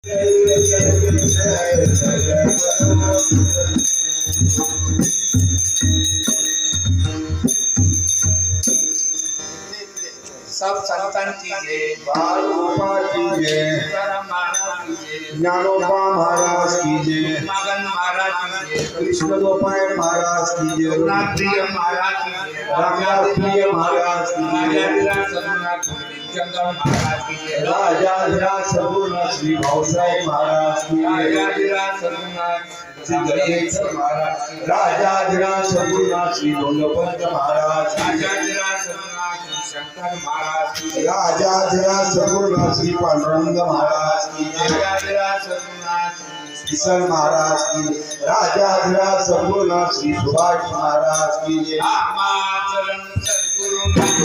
सब संतान की जय, बाल गोपाल की जय, तुकाराम महाराज की जय, ज्ञानोबा महाराज की जय, मगन महाराज की जय, कृष्ण गोपाल महाराज की जय, रघुनाथप्रिय महाराज की जय, रामप्रिय महाराज की जय, राजाधिराज रघुनाथ जंगम महाराज की जय, राजाधिराज सद्गुरुनाथ श्री भाऊसाहेब महाराज की जय, राजाधिराज रघुनाथ सिद्धेश्वर महाराज, राजाधिराज सद्गुरुनाथ श्री गंगपंत महाराज की जय, राजाधिराज रघुनाथ शंकर महाराज की जय, राजाधिराज सद्गुरुनाथ श्री पांडुरंग महाराज की जय, राजाधिराज रघुनाथ किशन महाराज की जय, राजाधिराज सद्गुरुनाथ श्री सुभाष महाराज की जय, रामाचरण सद्गुरु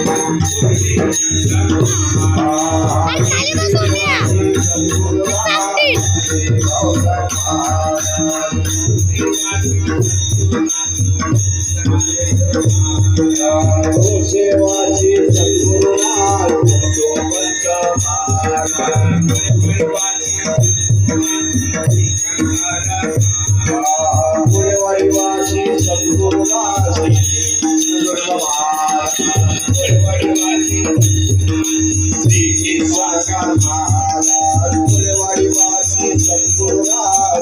सेवाची सद्गुरुनाथ गंगोपंत पुणेवाडी वासी सद्गुरुनाथ श्री साकार महाराज, पुणेवाडी वासी सद्गुरुनाथ